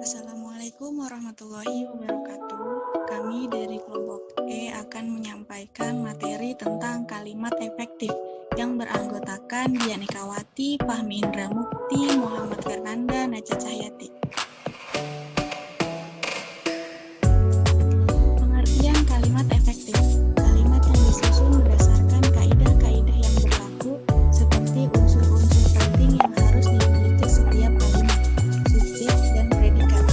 Assalamualaikum warahmatullahi wabarakatuh. Kami dari kelompok E akan menyampaikan materi tentang kalimat efektif yang beranggotakan Dian Ikawati, Fahmi Indra Mukti, Muhammad Fernanda, Naca Cahyati. Pengertian kalimat efektif. Kalimat yang disusun berdasarkan kaidah-kaidah yang berlaku seperti unsur-unsur penting yang harus dimiliki setiap kalimat, subjek dan predikat.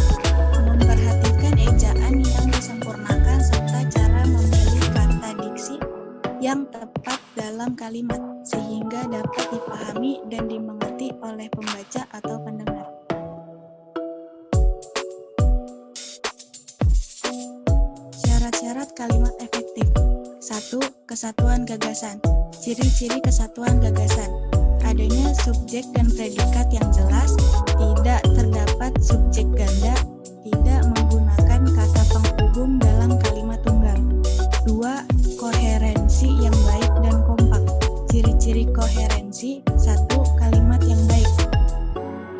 Memperhatikan ejaan yang disempurnakan serta cara memilih kata diksi yang tepat dalam kalimat sehingga dapat dipahami dan dimengerti oleh pembaca atau pendengar. Syarat-syarat kalimat efektif. 1. Kesatuan gagasan. Ciri-ciri kesatuan gagasan. Adanya subjek dan predikat yang jelas, tidak terdapat subjek ganda, tidak menggunakan kata penghubung dalam kalimat tunggal. 2. Koherensi yang baik dan kompak. Ciri-ciri koherensi. 1. Kalimat yang baik.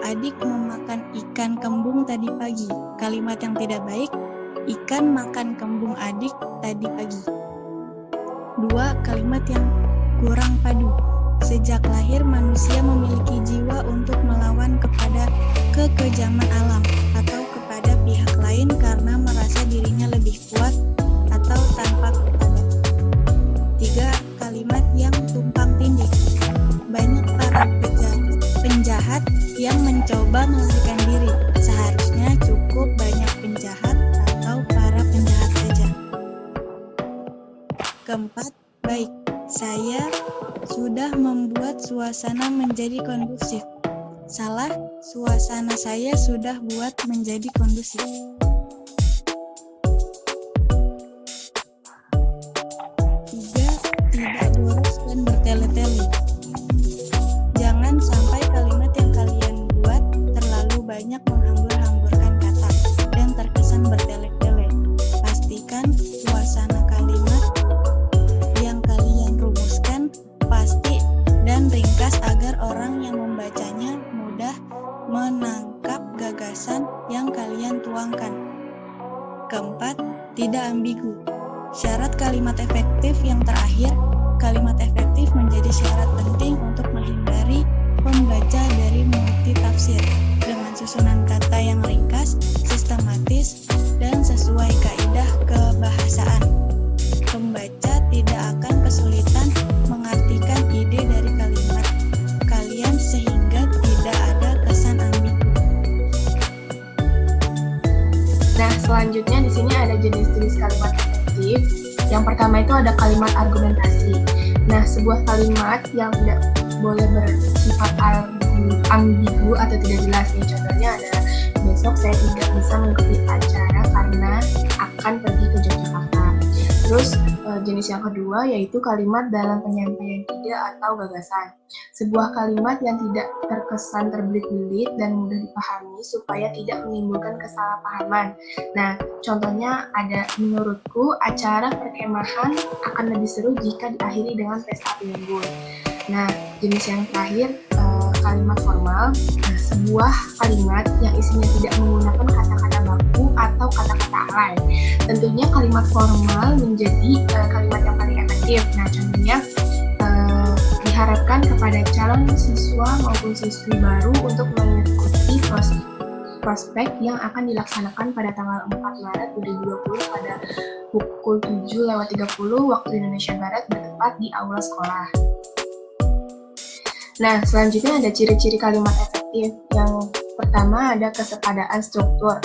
Adik memakan ikan kembung tadi pagi. Kalimat yang tidak baik. Ikan makan kembung adik tadi pagi. 2. Kalimat yang kurang padu. Sejak lahir manusia memiliki jiwa untuk melawan kepada kekejaman alam atau kepada pihak lain karena merasa dirinya lebih kuat atau tanpa kepada. 3. Kalimat yang tumpang tindih. Banyak para penjahat yang mencoba melarikan diri. Seharusnya cukup banyak penjahat atau para penjahat saja. Keempat, baik. Saya sudah membuat suasana menjadi kondusif. Salah, suasana saya sudah buat menjadi kondusif. 3. Tidak boros dan bertele-tele. Jangan sampai kalimat yang kalian buat terlalu banyak menghambur-hamburkan kata dan terkesan bertele-tele. Pastikan suasana kalimat yang kalian rumuskan pasti dan ringkas agar orang yang membacanya mudah menangkap gagasan yang kalian tuangkan. Keempat, tidak ambigu. Syarat kalimat efektif yang terakhir, kalimat efektif menjadi syarat penting untuk menghindari pembaca dari multitafsir dengan susunan kata yang ringkas, sistematis, dan sesuai kaidah kebahasaan. Pembaca tidak akan kesulitan mengartikan ide dari kalimat kalian sehingga tidak ada kesan ambigu. Nah, selanjutnya di sini ada jenis-jenis kalimat efektif. Yang pertama itu ada kalimat argumentasi. Nah, sebuah kalimat yang tidak boleh bersifat ambigu atau tidak jelas. Contohnya adalah besok saya tidak bisa mengikuti acara karena akan pergi ke Yogyakarta. Terus jenis yang kedua yaitu kalimat dalam penyampaian ide atau gagasan. Sebuah kalimat yang tidak terkesan terbelit-belit dan mudah dipahami supaya tidak menimbulkan kesalahpahaman. Nah, contohnya ada, menurutku acara perkemahan akan lebih seru jika diakhiri dengan pesta unggun. Nah, jenis yang terakhir kalimat formal. Nah, sebuah kalimat yang isinya tidak menggunakan kata-kata baku atau kata-kata alay. Tentunya kalimat formal menjadi kalimat yang paling efektif. Nah, contohnya diharapkan kepada calon siswa maupun siswi baru untuk mengikuti prospek yang akan dilaksanakan pada tanggal 4 Maret 2020 pada pukul 7.30 waktu Indonesia Barat bertepat di aula sekolah. Nah, selanjutnya ada ciri-ciri kalimat efektif. Yang pertama ada kesepadaan struktur.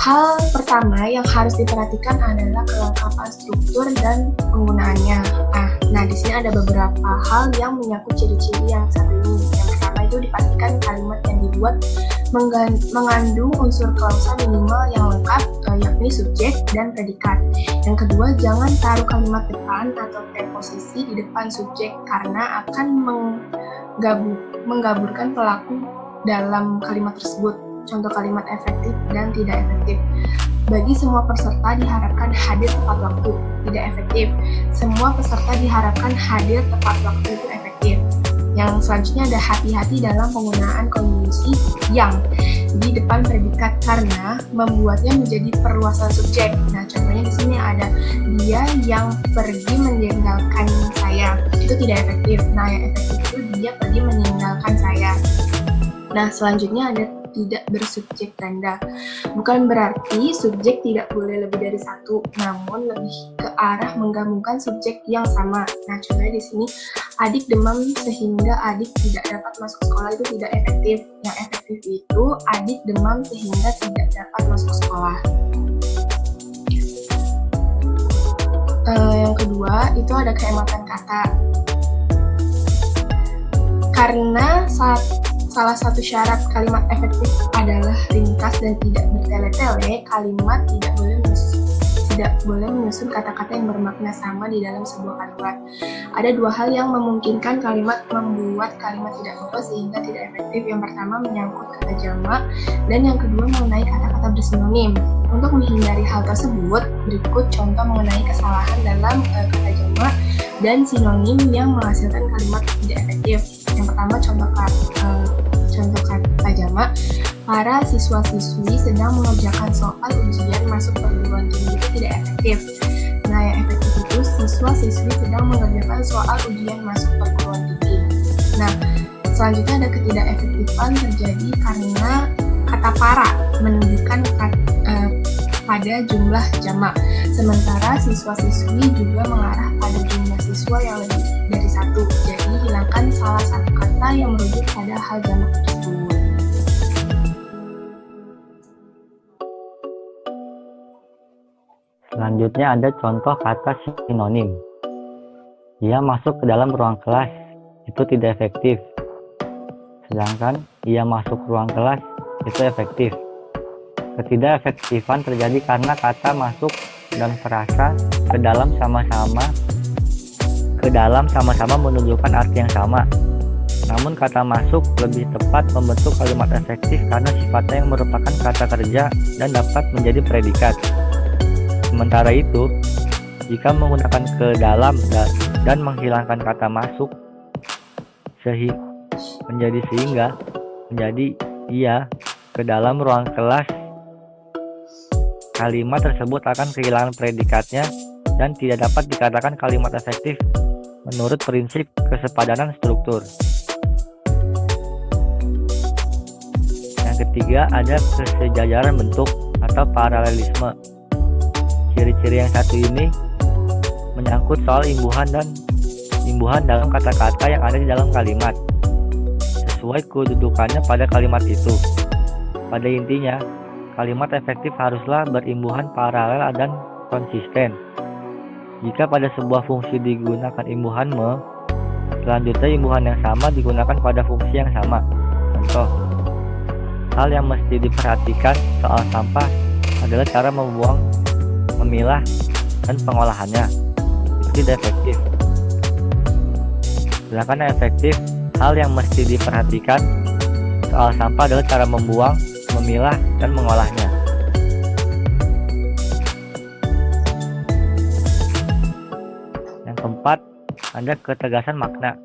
Hal pertama yang harus diperhatikan adalah kelengkapan struktur dan penggunaannya. Nah, di sini ada beberapa hal yang menyangkut ciri-ciri yang satu ini. Yang pertama itu dipastikan kalimat yang dibuat mengandung unsur klausa minimal yang lengkap, yakni subjek dan predikat. Yang kedua, jangan taruh kalimat depan atau preposisi di depan subjek karena akan menggaburkan pelaku dalam kalimat tersebut. Contoh kalimat efektif dan tidak efektif. Bagi semua peserta diharapkan hadir tepat waktu. Tidak efektif. Semua peserta diharapkan hadir tepat waktu itu efektif. Yang selanjutnya ada hati-hati dalam penggunaan konjungsi yang di depan predikat karena membuatnya menjadi perluasan subjek. Nah, contohnya di sini ada dia yang pergi meninggalkan saya. Itu tidak efektif. Nah, yang efektif itu dia pergi meninggalkan saya. Nah, selanjutnya ada tidak bersubjek ganda. Bukan berarti subjek tidak boleh lebih dari satu, namun lebih ke arah menggabungkan subjek yang sama. Nah, contohnya di sini adik demam sehingga adik tidak dapat masuk sekolah itu tidak efektif. Yang efektif itu adik demam sehingga tidak dapat masuk sekolah. Yang kedua itu ada kehematan kata. Karena salah satu syarat kalimat efektif adalah ringkas dan tidak bertele-tele, kalimat tidak boleh menyusun kata-kata yang bermakna sama di dalam sebuah kalimat. Ada dua hal yang memungkinkan kalimat membuat kalimat tidak kokoh sehingga tidak efektif. Yang pertama menyangkut kata jamak dan yang kedua mengenai kata-kata bersinonim. Untuk menghindari hal tersebut, berikut contoh mengenai kesalahan dalam kata jamak dan sinonim yang menghasilkan kalimat tidak efektif. Yang pertama contoh kata jamak, para siswa-siswi sedang mengerjakan soal ujian masuk perguruan tinggi itu tidak efektif. Nah, yang efektif itu siswa-siswi sedang mengerjakan soal ujian masuk perguruan tinggi. Nah, selanjutnya ada ketidakefektifan terjadi karena kata para menunjukkan pada jumlah jamak, sementara siswa-siswi juga mengarah pada jumlah siswa yang lebih dari satu. Jadi, hilangkan salah satu kata yang merujuk pada hal jamak tersebut. Selanjutnya ada contoh kata sinonim. Ia masuk ke dalam ruang kelas, itu tidak efektif. Sedangkan ia masuk ruang kelas, itu efektif. Ketidakefektifan terjadi karena kata masuk dan frasa ke dalam sama-sama menunjukkan arti yang sama. Namun kata masuk lebih tepat membentuk kalimat efektif karena sifatnya yang merupakan kata kerja dan dapat menjadi predikat. Sementara itu, jika menggunakan ke dalam dan menghilangkan kata masuk sehingga menjadi ia ke dalam ruang kelas, kalimat tersebut akan kehilangan predikatnya dan tidak dapat dikatakan kalimat efektif menurut prinsip kesepadanan struktur. Yang ketiga ada kesejajaran bentuk atau paralelisme. Ciri-ciri yang satu ini menyangkut soal imbuhan dalam kata-kata yang ada di dalam kalimat sesuai kedudukannya pada kalimat itu. Pada intinya, kalimat efektif haruslah berimbuhan paralel dan konsisten. Jika pada sebuah fungsi digunakan imbuhan me, selanjutnya imbuhan yang sama digunakan pada fungsi yang sama. Contoh, hal yang mesti diperhatikan soal sampah adalah cara membuang, memilah, dan pengolahannya. Itu tidak efektif. Sedangkan yang efektif, hal yang mesti diperhatikan soal sampah adalah cara membuang, memilah, dan mengolahnya. Yang keempat, ada ketegasan makna.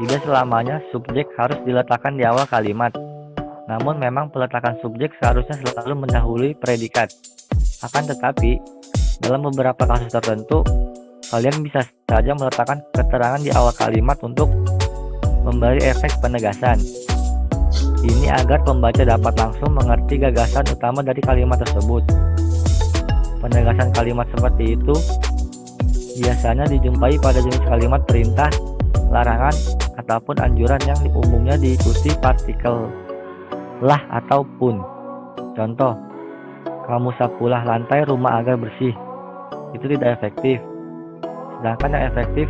Tidak selamanya subjek harus diletakkan di awal kalimat. Namun memang peletakan subjek seharusnya selalu mendahului predikat. Akan tetapi, dalam beberapa kasus tertentu, kalian bisa saja meletakkan keterangan di awal kalimat untuk memberi efek penegasan. Ini agar pembaca dapat langsung mengerti gagasan utama dari kalimat tersebut. Penegasan kalimat seperti itu biasanya dijumpai pada jenis kalimat perintah, larangan, ataupun anjuran yang umumnya diikuti partikel lah atau pun. Contoh, kamu sapulah lantai rumah agar bersih. Itu tidak efektif. Sedangkan yang efektif,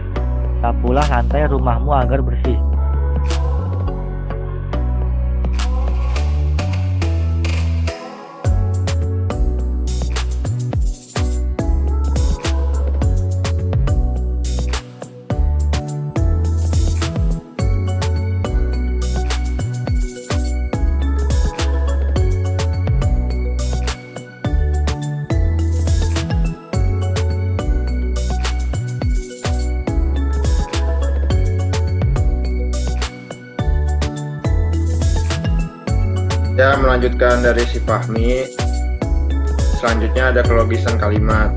sapulah lantai rumahmu agar bersih. melanjutkan dari si Fahmi, selanjutnya ada kelogisan kalimat.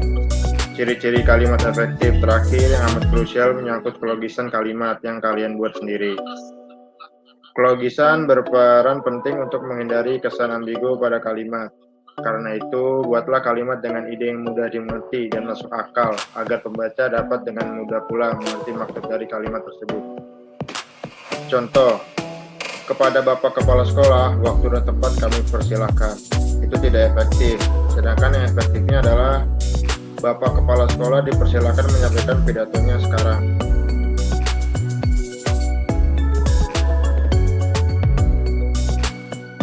Ciri-ciri kalimat efektif terakhir yang amat krusial menyangkut kelogisan kalimat yang kalian buat sendiri. Kelogisan berperan penting untuk menghindari kesan ambigu pada kalimat. Karena itu, buatlah kalimat dengan ide yang mudah dimengerti dan masuk akal, agar pembaca dapat dengan mudah pula mengerti maksud dari kalimat tersebut. Contoh, kepada Bapak Kepala Sekolah, waktu dan tempat kami persilahkan. Itu tidak efektif, sedangkan yang efektifnya adalah Bapak Kepala Sekolah dipersilakan menyampaikan pidatonya sekarang.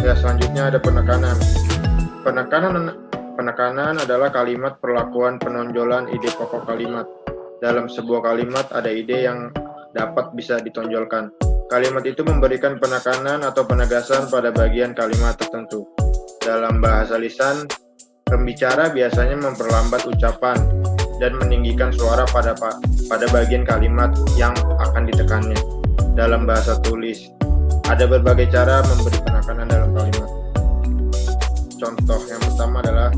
Ya, selanjutnya ada penekanan. Penekanan adalah kalimat perlakuan penonjolan ide pokok kalimat. Dalam sebuah kalimat ada ide yang dapat bisa ditonjolkan. Kalimat itu memberikan penekanan atau penegasan pada bagian kalimat tertentu. Dalam bahasa lisan, pembicara biasanya memperlambat ucapan dan meninggikan suara pada bagian kalimat yang akan ditekannya. Dalam bahasa tulis, ada berbagai cara memberi penekanan dalam kalimat. Contoh yang pertama adalah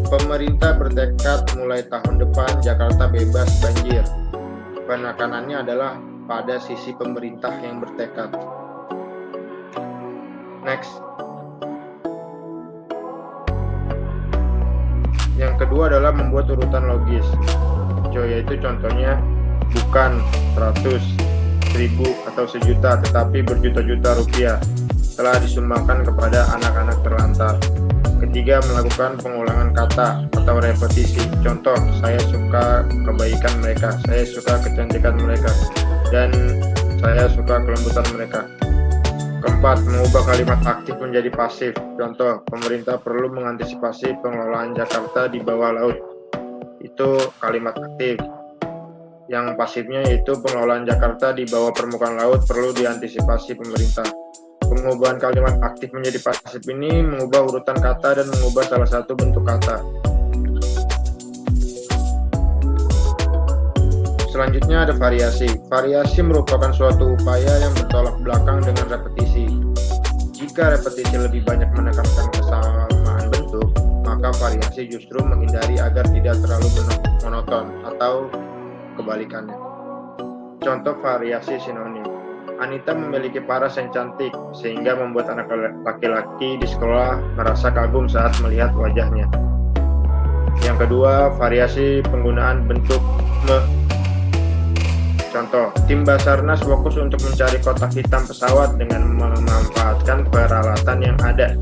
pemerintah bertekad mulai tahun depan Jakarta bebas banjir. Penekanannya adalah pada sisi pemerintah yang bertekad. Next. Yang kedua adalah membuat urutan logis. Yaitu contohnya bukan 100, 1000 atau sejuta, tetapi berjuta-juta rupiah telah disumbangkan kepada anak-anak terlantar. Ketiga, melakukan pengulangan kata atau repetisi. Contoh, saya suka kebaikan mereka, saya suka kecantikan mereka, dan saya suka kelembutan mereka. Keempat, mengubah kalimat aktif menjadi pasif. Contoh, pemerintah perlu mengantisipasi pengelolaan Jakarta di bawah laut. Itu kalimat aktif. Yang pasifnya yaitu pengelolaan Jakarta di bawah permukaan laut perlu diantisipasi pemerintah. Pengubahan kalimat aktif menjadi pasif ini mengubah urutan kata dan mengubah salah satu bentuk kata. Selanjutnya ada variasi. Variasi merupakan suatu upaya yang bertolak belakang dengan repetisi. Jika repetisi lebih banyak menekankan kesamaan bentuk, maka variasi justru menghindari agar tidak terlalu monoton atau kebalikannya. Contoh variasi sinonim. Anita memiliki paras yang cantik, sehingga membuat anak laki-laki di sekolah merasa kagum saat melihat wajahnya. Yang kedua, variasi penggunaan bentuk me. Contoh, tim Basarnas fokus untuk mencari kotak hitam pesawat dengan memanfaatkan peralatan yang ada.